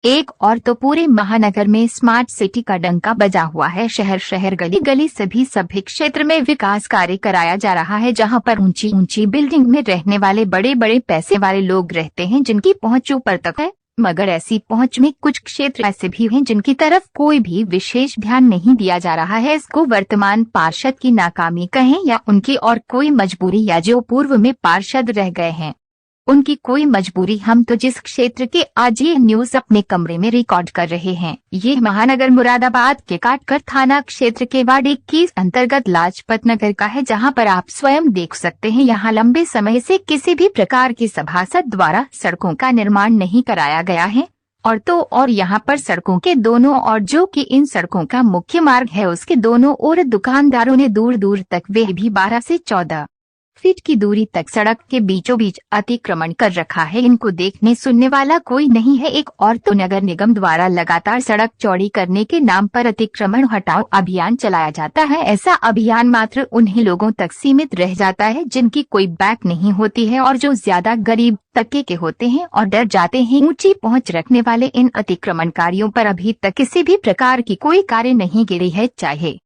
एक और तो पूरे महानगर में स्मार्ट सिटी का डंका बजा हुआ है। शहर शहर गली गली सभी क्षेत्र में विकास कार्य कराया जा रहा है, जहां पर ऊंची ऊंची बिल्डिंग में रहने वाले बड़े बड़े पैसे वाले लोग रहते हैं, जिनकी पहुंच ऊपर तक है। मगर ऐसी पहुंच में कुछ क्षेत्र ऐसे भी हैं जिनकी तरफ कोई भी विशेष ध्यान नहीं दिया जा रहा है। इसको वर्तमान पार्षद की नाकामी कहें या उनकी और कोई मजबूरी, या जो पूर्व में पार्षद रह गए हैं उनकी कोई मजबूरी। हम तो जिस क्षेत्र के आज ये न्यूज अपने कमरे में रिकॉर्ड कर रहे हैं, ये महानगर मुरादाबाद के काटकर थाना क्षेत्र के वार्ड 21 अंतर्गत लाजपत नगर का है, जहां पर आप स्वयं देख सकते हैं यहाँ लंबे समय से किसी भी प्रकार के सभासद द्वारा सड़कों का निर्माण नहीं कराया गया है। और यहाँ पर सड़कों के दोनों ओर, जो कि इन सड़कों का मुख्य मार्ग है, उसके दोनों ओर दुकानदारों ने दूर दूर तक, वे भी 12 से 14 फीट की दूरी तक सड़क के बीचों बीच अतिक्रमण कर रखा है। इनको देखने सुनने वाला कोई नहीं है। एक और तो नगर निगम द्वारा लगातार सड़क चौड़ी करने के नाम पर अतिक्रमण हटाओ अभियान चलाया जाता है। ऐसा अभियान मात्र उन्हीं लोगों तक सीमित रह जाता है जिनकी कोई बैक नहीं होती है और जो ज्यादा गरीब तबके के होते हैं और डर जाते हैं। ऊंची पहुंच रखने वाले इन अतिक्रमणकारियों पर अभी तक किसी भी प्रकार की कोई कार्य नहीं गिरी है, चाहे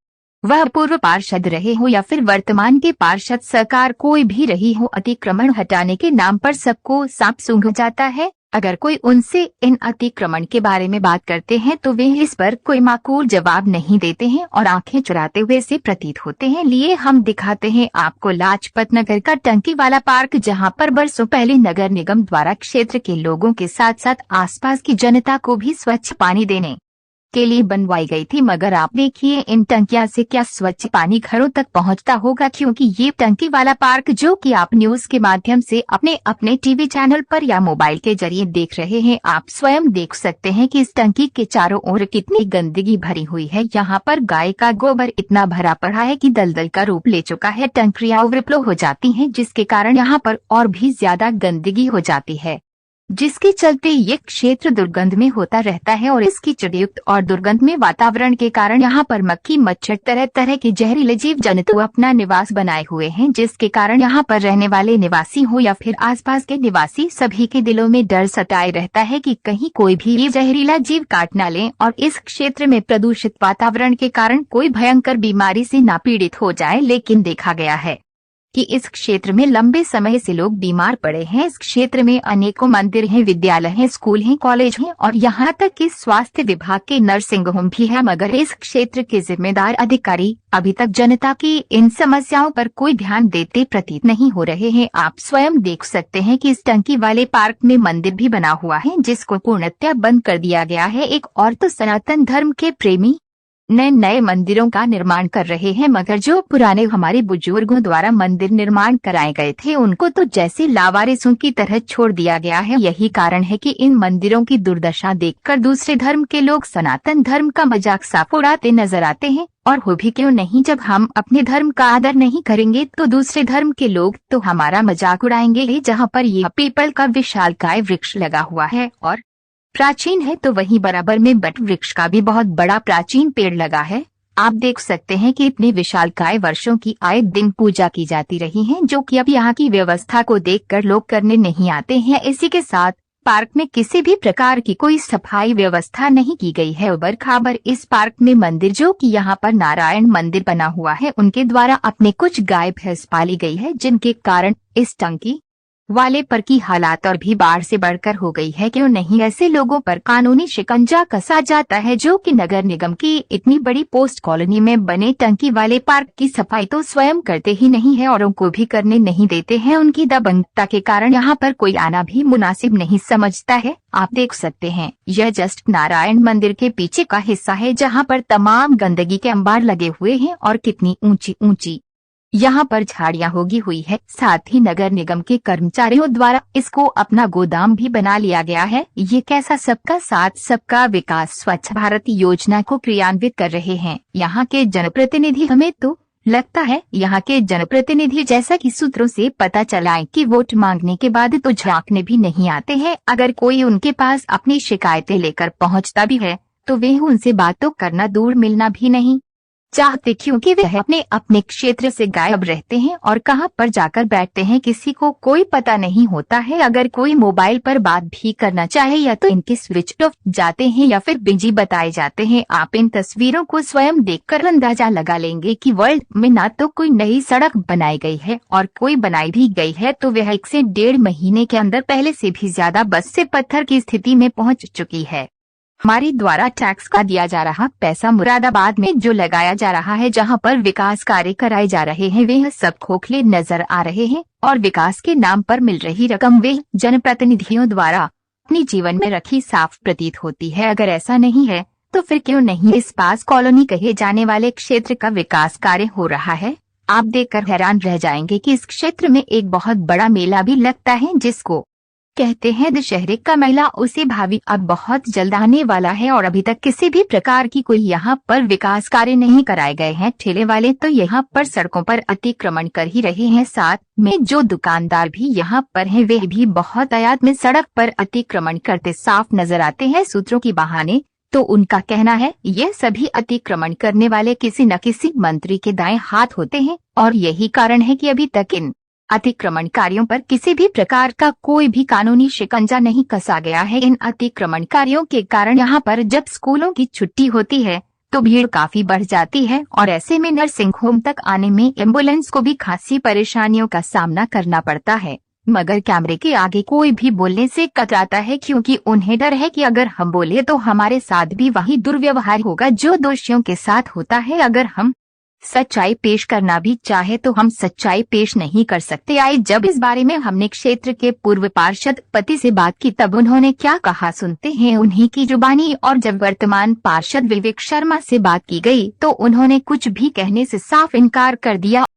वह पूर्व पार्षद रहे हो या फिर वर्तमान के पार्षद सरकार कोई भी रही हो। अतिक्रमण हटाने के नाम पर सबको सांप सूंघ जाता है। अगर कोई उनसे इन अतिक्रमण के बारे में बात करते हैं तो वे इस पर कोई माकूल जवाब नहीं देते हैं और आंखें चुराते हुए से प्रतीत होते हैं। लिए हम दिखाते हैं आपको लाजपत नगर का टंकी वाला पार्क, जहां पर बरसों पहले नगर निगम द्वारा क्षेत्र के लोगों के साथ साथ आसपास की जनता को भी स्वच्छ पानी देने के लिए बनवाई गई थी। मगर आप देखिए इन टंकियां से क्या स्वच्छ पानी घरों तक पहुंचता होगा, क्योंकि ये टंकी वाला पार्क, जो कि आप न्यूज के माध्यम से अपने अपने टीवी चैनल पर या मोबाइल के जरिए देख रहे हैं, आप स्वयं देख सकते हैं कि इस टंकी के चारों ओर कितनी गंदगी भरी हुई है। यहाँ पर गाय का गोबर इतना भरा पड़ा है कि दलदल का रूप ले चुका है। टंकियां ओवरफ्लो हो जाती हैं, जिसके कारण यहाँ पर और भी ज्यादा गंदगी हो जाती है, जिसके चलते ये क्षेत्र दुर्गंध में होता रहता है। और इस कीचड़युक्त और दुर्गंध में वातावरण के कारण यहाँ पर मक्खी, मच्छर, तरह तरह के जहरीले जीव जंतु अपना निवास बनाए हुए हैं, जिसके कारण यहाँ पर रहने वाले निवासी हो या फिर आसपास के निवासी, सभी के दिलों में डर सताए रहता है कि कहीं कोई भी ये जहरीला जीव काट ना ले और इस क्षेत्र में प्रदूषित वातावरण के कारण कोई भयंकर बीमारी से ना पीड़ित हो जाए। लेकिन देखा गया है कि इस क्षेत्र में लंबे समय से लोग बीमार पड़े हैं। इस क्षेत्र में अनेकों मंदिर हैं, विद्यालय हैं, स्कूल हैं, कॉलेज हैं और यहाँ तक कि स्वास्थ्य विभाग के नर्सिंग होम भी है। मगर इस क्षेत्र के जिम्मेदार अधिकारी अभी तक जनता की इन समस्याओं पर कोई ध्यान देते प्रतीत नहीं हो रहे हैं। आप स्वयं देख सकते हैं कि इस टंकी वाले पार्क में मंदिर भी बना हुआ है, जिसको पूर्णतः बंद कर दिया गया है। एक और तो सनातन धर्म के प्रेमी नए नए मंदिरों का निर्माण कर रहे हैं, मगर जो पुराने हमारे बुजुर्गों द्वारा मंदिर निर्माण कराए गए थे उनको तो जैसे लावारिसों की तरह छोड़ दिया गया है। यही कारण है कि इन मंदिरों की दुर्दशा देखकर दूसरे धर्म के लोग सनातन धर्म का मजाक साफ उड़ाते नजर आते हैं। और हो भी क्यों नहीं, जब हम अपने धर्म का आदर नहीं करेंगे तो दूसरे धर्म के लोग तो हमारा मजाक उड़ाएंगे। जहाँ पर यह पीपल का विशालकाय वृक्ष लगा हुआ है और प्राचीन है, तो वहीं बराबर में बट वृक्ष का भी बहुत बड़ा प्राचीन पेड़ लगा है। आप देख सकते हैं कि इतने विशालकाय वर्षों की आए दिन पूजा की जाती रही है, जो कि अब यहाँ की व्यवस्था को देखकर लोग करने नहीं आते हैं। इसी के साथ पार्क में किसी भी प्रकार की कोई सफाई व्यवस्था नहीं की गई है। उबर खाबर इस पार्क में मंदिर, जो कि यहाँ पर नारायण मंदिर बना हुआ है, उनके द्वारा अपने कुछ गाय भैंस पाली गई है, जिनके कारण इस टंकी वाले पर की हालात और भी बाढ़ से बढ़कर हो गई है। क्यों नहीं ऐसे लोगों पर कानूनी शिकंजा कसा जाता है, जो कि नगर निगम की इतनी बड़ी पोस्ट कॉलोनी में बने टंकी वाले पार्क की सफाई तो स्वयं करते ही नहीं है, औरों को भी करने नहीं देते हैं। उनकी दबंगता के कारण यहाँ पर कोई आना भी मुनासिब नहीं समझता है। आप देख सकते हैं यह जस्ट नारायण मंदिर के पीछे का हिस्सा है, जहाँ पर तमाम गंदगी के अंबार लगे हुए हैं और कितनी ऊंची ऊंची यहाँ पर झाड़ियां होगी हुई है। साथ ही नगर निगम के कर्मचारियों द्वारा इसको अपना गोदाम भी बना लिया गया है। ये कैसा सबका साथ सबका विकास स्वच्छ भारत योजना को क्रियान्वित कर रहे हैं यहाँ के जनप्रतिनिधि। हमें तो लगता है यहाँ के जनप्रतिनिधि, जैसा कि सूत्रों से पता चला है, कि वोट मांगने के बाद तो झांकने भी नहीं आते हैं। अगर कोई उनके पास अपनी शिकायतें लेकर पहुँचता भी है तो वे उनसे बात तो करना दूर, मिलना भी नहीं। चाहते, क्योंकि वे अपने अपने क्षेत्र से गायब रहते हैं और कहां पर जाकर बैठते हैं किसी को कोई पता नहीं होता है। अगर कोई मोबाइल पर बात भी करना चाहे या तो इनके स्विच ऑफ जाते हैं या फिर बिजी बताए जाते हैं। आप इन तस्वीरों को स्वयं देखकर अंदाजा लगा लेंगे कि वर्ल्ड में ना तो कोई नई सड़क बनाई गई है और कोई बनाई भी गई है तो वह 1 से 1.5 महीने के अंदर पहले से भी ज्यादा बस से पत्थर की स्थिति में पहुंच चुकी है। हमारे द्वारा टैक्स का दिया जा रहा पैसा मुरादाबाद में जो लगाया जा रहा है, जहां पर विकास कार्य कराए जा रहे हैं, वे सब खोखले नजर आ रहे हैं और विकास के नाम पर मिल रही रकम वे जनप्रतिनिधियों द्वारा अपनी जीवन में रखी साफ प्रतीत होती है। अगर ऐसा नहीं है तो फिर क्यों नहीं इस पास कॉलोनी कहे जाने वाले क्षेत्र का विकास कार्य हो रहा है। आप देखकर हैरान रह जाएंगे कि इस क्षेत्र में एक बहुत बड़ा मेला भी लगता है जिसको कहते हैं दशहरे का मेला। उसे भावी अब बहुत जल्द आने वाला है और अभी तक किसी भी प्रकार की कोई यहाँ पर विकास कार्य नहीं कराए गए हैं। ठेले वाले तो यहाँ पर सड़कों पर अतिक्रमण कर ही रहे हैं, साथ में जो दुकानदार भी यहाँ पर हैं वे भी बहुत तादाद में सड़क पर अतिक्रमण करते साफ नजर आते हैं। सूत्रों की बहाने तो उनका कहना है यह सभी अतिक्रमण करने वाले किसी न किसी मंत्री के दाएं हाथ होते हैं और यही कारण है कि अभी तक इन अतिक्रमणकारियों पर किसी भी प्रकार का कोई भी कानूनी शिकंजा नहीं कसा गया है। इन अतिक्रमणकारियों के कारण यहाँ पर जब स्कूलों की छुट्टी होती है तो भीड़ काफी बढ़ जाती है और ऐसे में नर्सिंग होम तक आने में एम्बुलेंस को भी खासी परेशानियों का सामना करना पड़ता है। मगर कैमरे के आगे कोई भी बोलने से कतराता है, क्योंकि उन्हें डर है कि अगर हम बोले तो हमारे साथ भी वही दुर्व्यवहार होगा जो दोषियों के साथ होता है। अगर हम सच्चाई पेश करना भी चाहे तो हम सच्चाई पेश नहीं कर सकते। आए जब इस बारे में हमने क्षेत्र के पूर्व पार्षद पति से बात की तब उन्होंने क्या कहा सुनते हैं उन्हीं की जुबानी। और जब वर्तमान पार्षद विवेक शर्मा से बात की गई तो उन्होंने कुछ भी कहने से साफ इनकार कर दिया।